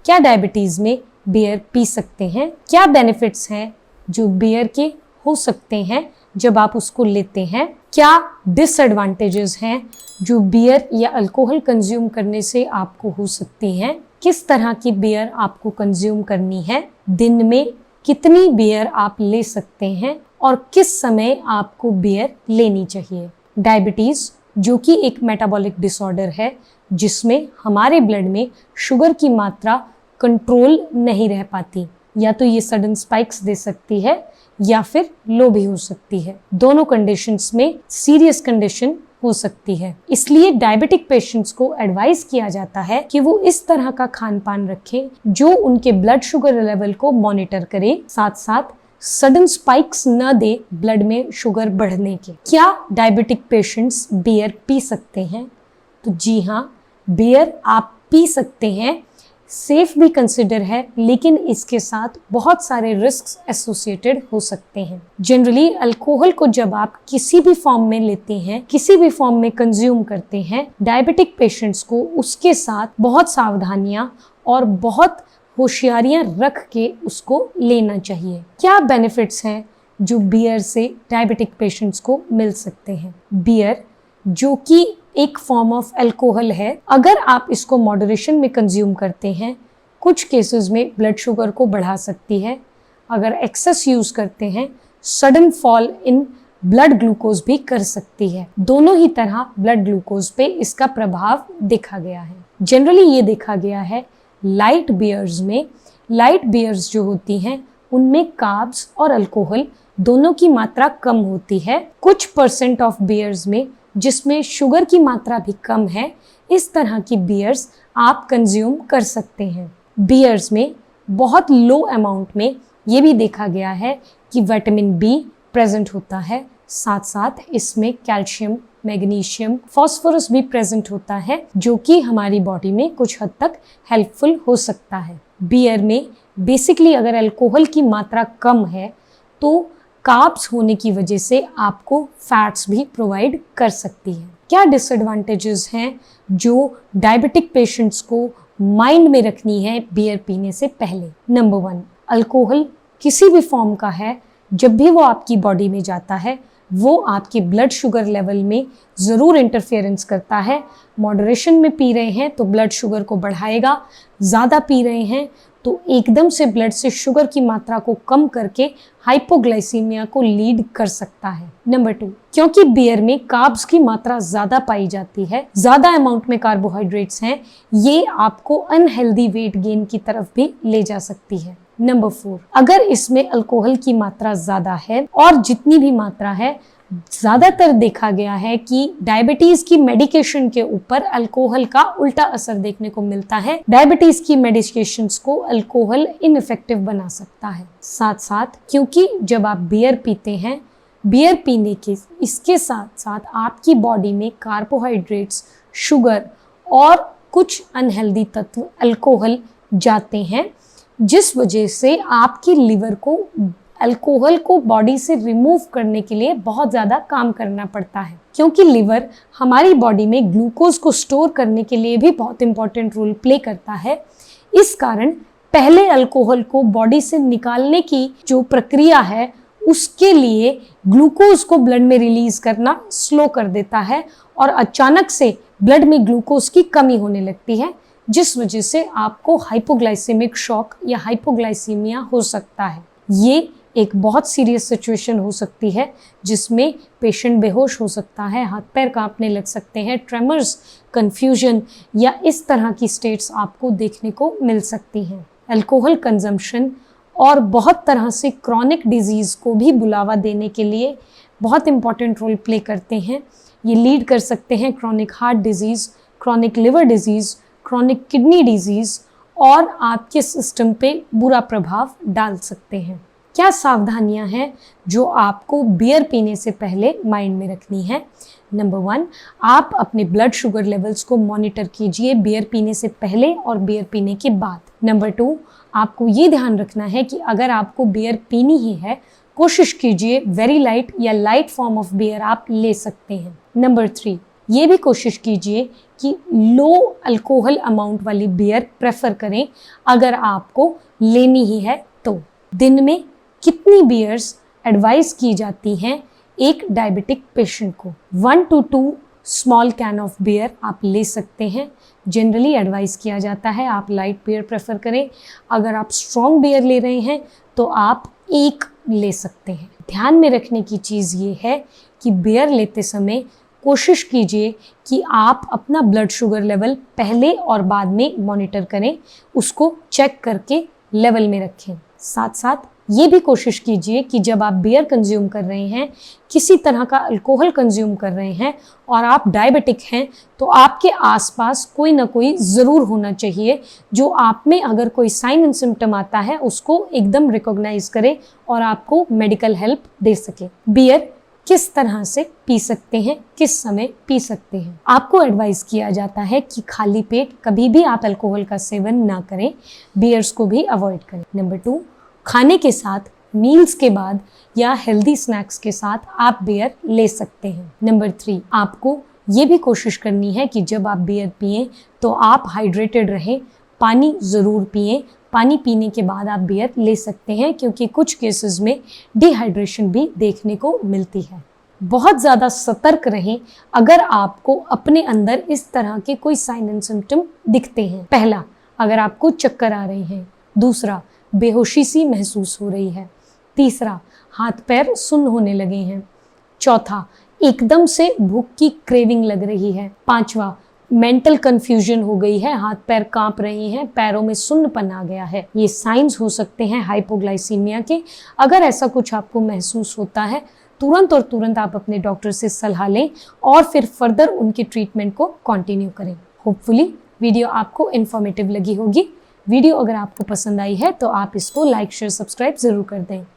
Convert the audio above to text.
क्या डायबिटीज में beer P सकते हैं? क्या बेनिफिट्स हैं जो बियर के हो सकते हैं जब आप उसको लेते हैं? क्या डिसएडवांटेजेस हैं जो बियर या अल्कोहल कंज्यूम करने से आपको हो सकती हैं? किस तरह की बियर आपको कंज्यूम करनी है? दिन में कितनी बियर आप ले सकते हैं और किस समय आपको बियर लेनी चाहिए? डायबिटीज जो कि एक मेटाबॉलिक डिसऑर्डर है जिसमें हमारे ब्लड में शुगर की मात्रा कंट्रोल नहीं रह पाती, या तो ये सडन स्पाइक्स दे सकती है या फिर लो भी हो सकती है। दोनों कंडीशंस में सीरियस कंडीशन हो सकती है। इसलिए डायबिटिक पेशेंट्स को एडवाइस किया जाता है कि वो इस तरह का खान पान रखें जो उनके ब्लड शुगर लेवल को मॉनिटर करे, साथ साथ सडन स्पाइक्स न दे ब्लड में शुगर बढ़ने के। क्या डायबिटिक पेशेंट्स बियर पी सकते हैं? तो जी हाँ, बियर आप पी सकते हैं। सेफ भी कंसिडर है, लेकिन इसके साथ बहुत सारे रिस्क्स एसोसिएटेड हो सकते हैं। जनरली अल्कोहल को जब आप किसी भी फॉर्म में लेते हैं, किसी भी फॉर्म में कंज्यूम करते हैं, डायबिटिक पेशेंट्स को उसके साथ बहुत सावधानियां और बहुत होशियारियां रख के उसको लेना चाहिए। क्या बेनिफिट्स हैं जो बियर से डायबिटिक पेशेंट्स को मिल सकते हैं? बियर जो कि एक फॉर्म ऑफ अल्कोहल है, अगर आप इसको मॉडरेशन में कंज्यूम करते हैं, कुछ केसेस में ब्लड शुगर को बढ़ा सकती है। अगर एक्सेस यूज करते हैं, sudden fall in blood glucose भी कर सकती है। दोनों ही तरह ब्लड ग्लूकोज पे इसका प्रभाव देखा गया है। जनरली ये देखा गया है लाइट बियर्स में, लाइट बियर्स जो होती हैं उनमें कार्ब्स और अल्कोहल दोनों की मात्रा कम होती है। कुछ परसेंट ऑफ बियर्स में जिसमें शुगर की मात्रा भी कम है, इस तरह की बियर्स आप कंज्यूम कर सकते हैं। बियर्स में बहुत लो अमाउंट में ये भी देखा गया है कि विटामिन बी प्रेजेंट होता है, साथ साथ इसमें कैल्शियम, मैग्नीशियम, फास्फोरस भी प्रेजेंट होता है जो कि हमारी बॉडी में कुछ हद तक हेल्पफुल हो सकता है। बियर में बेसिकली अगर अल्कोहल की मात्रा कम है तो कार्ब्स होने की वजह से आपको फैट्स भी प्रोवाइड कर सकती है। क्या डिसएडवांटेजेस हैं जो डायबिटिक पेशेंट्स को माइंड में रखनी है बियर पीने से पहले? नंबर 1, अल्कोहल किसी भी फॉर्म का है, जब भी वो आपकी बॉडी में जाता है वो आपके ब्लड शुगर लेवल में ज़रूर इंटरफेरेंस करता है। मॉडरेशन में पी रहे हैं तो ब्लड शुगर को बढ़ाएगा, ज़्यादा पी रहे हैं तो एकदम से ब्लड से शुगर की मात्रा को कम करके हाइपोग्लाइसीमिया को लीड कर सकता है। नंबर 2, क्योंकि बियर में कार्ब्स की मात्रा ज़्यादा पाई जाती है, ज़्यादा अमाउंट में कार्बोहाइड्रेट्स हैं, ये आपको अनहेल्दी वेट गेन की तरफ भी ले जा सकती है। नंबर 4, अगर इसमें अल्कोहल की मात्रा ज़्यादा है, और जितनी भी मात्रा है, ज़्यादातर देखा गया है कि डायबिटीज़ की मेडिकेशन के ऊपर अल्कोहल का उल्टा असर देखने को मिलता है। डायबिटीज़ की मेडिकेशंस को अल्कोहल इनइफेक्टिव बना सकता है। साथ साथ क्योंकि जब आप बियर पीते हैं, बियर पीने के इसके साथ साथ आपकी बॉडी में कार्बोहाइड्रेट्स, शुगर और कुछ अनहेल्दी तत्व अल्कोहल जाते हैं, जिस वजह से आपकी लिवर को अल्कोहल को बॉडी से रिमूव करने के लिए बहुत ज़्यादा काम करना पड़ता है। क्योंकि लिवर हमारी बॉडी में ग्लूकोज को स्टोर करने के लिए भी बहुत इंपॉर्टेंट रोल प्ले करता है। इस कारण पहले अल्कोहल को बॉडी से निकालने की जो प्रक्रिया है उसके लिए ग्लूकोज को ब्लड में रिलीज करना स्लो कर देता है और अचानक से ब्लड में ग्लूकोज की कमी होने लगती है, जिस वजह से आपको हाइपोग्लाइसेमिक शॉक या हाइपोग्लाइसीमिया हो सकता है। ये एक बहुत सीरियस सिचुएशन हो सकती है जिसमें पेशेंट बेहोश हो सकता है, हाथ पैर कांपने लग सकते हैं, ट्रेमर्स, कंफ्यूजन या इस तरह की स्टेट्स आपको देखने को मिल सकती हैं। अल्कोहल कंजम्पशन और बहुत तरह से क्रॉनिक डिजीज़ को भी बुलावा देने के लिए बहुत इंपॉर्टेंट रोल प्ले करते हैं। ये लीड कर सकते हैं chronic heart disease, chronic liver disease, chronic kidney disease और आपके सिस्टम पे बुरा प्रभाव डाल सकते हैं। क्या सावधानियां हैं जो आपको बियर पीने से पहले माइंड में रखनी है? नंबर 1, आप अपने ब्लड शुगर लेवल्स को मॉनिटर कीजिए बियर पीने से पहले और बियर पीने के बाद। नंबर 2, आपको ये ध्यान रखना है कि अगर आपको बियर पीनी ही है, कोशिश कीजिए वेरी लाइट या लाइट फॉर्म ऑफ बियर आप ले सकते हैं। नंबर 3, ये भी कोशिश कीजिए कि लो अल्कोहल अमाउंट वाली बियर प्रेफर करें अगर आपको लेनी ही है तो। दिन में कितनी बियर्स एडवाइस की जाती हैं एक डायबिटिक पेशेंट को? 1 to 2 small can of beer आप ले सकते हैं। जनरली एडवाइस किया जाता है आप लाइट बियर प्रेफर करें। अगर आप स्ट्रॉन्ग बियर ले रहे हैं तो आप 1 ले सकते हैं। ध्यान में रखने की चीज़ ये है कि बियर लेते समय कोशिश कीजिए कि आप अपना ब्लड शुगर लेवल पहले और बाद में मॉनिटर करें, उसको चेक करके लेवल में रखें। साथ साथ ये भी कोशिश कीजिए कि जब आप बियर कंज्यूम कर रहे हैं, किसी तरह का अल्कोहल कंज्यूम कर रहे हैं और आप डायबिटिक हैं, तो आपके आसपास कोई ना कोई ज़रूर होना चाहिए जो आप में अगर कोई साइन एंड सिम्टम आता है उसको एकदम रिकॉग्नाइज करे और आपको मेडिकल हेल्प दे सके। बियर किस तरह से पी सकते हैं, किस समय पी सकते हैं? आपको एडवाइस किया जाता है कि खाली पेट कभी भी आप अल्कोहल का सेवन ना करें, बियर्स को भी अवॉइड करें। नंबर 2, खाने के साथ, मील्स के बाद या हेल्दी स्नैक्स के साथ आप बियर ले सकते हैं। नंबर 3, आपको ये भी कोशिश करनी है कि जब आप बियर पिएं तो आप हाइड्रेटेड रहें, पानी ज़रूर पिएं। पानी पीने के बाद आप बियर ले सकते हैं क्योंकि कुछ केसेस में डिहाइड्रेशन भी देखने को मिलती है। बहुत ज़्यादा सतर्क रहें अगर आपको अपने अंदर इस तरह के कोई साइन एंड सिम्टम दिखते हैं। पहला, अगर आपको चक्कर आ रहे हैं। दूसरा, बेहोशी सी महसूस हो रही है। तीसरा, हाथ पैर सुन्न होने लगे हैं। चौथा, एकदम से भूख की क्रेविंग लग रही है। पांचवा, मेंटल कंफ्यूजन हो गई है, हाथ पैर कांप रहे हैं, पैरों में सुन्नपन आ गया है। ये साइंस हो सकते हैं हाइपोग्लाइसीमिया के। अगर ऐसा कुछ आपको महसूस होता है तुरंत आप अपने डॉक्टर से सलाह लें और फिर फर्दर उनके ट्रीटमेंट को कंटिन्यू करें। होपफुली वीडियो आपको इन्फॉर्मेटिव लगी होगी। वीडियो अगर आपको पसंद आई है तो आप इसको लाइक शेयर सब्सक्राइब ज़रूर कर दें।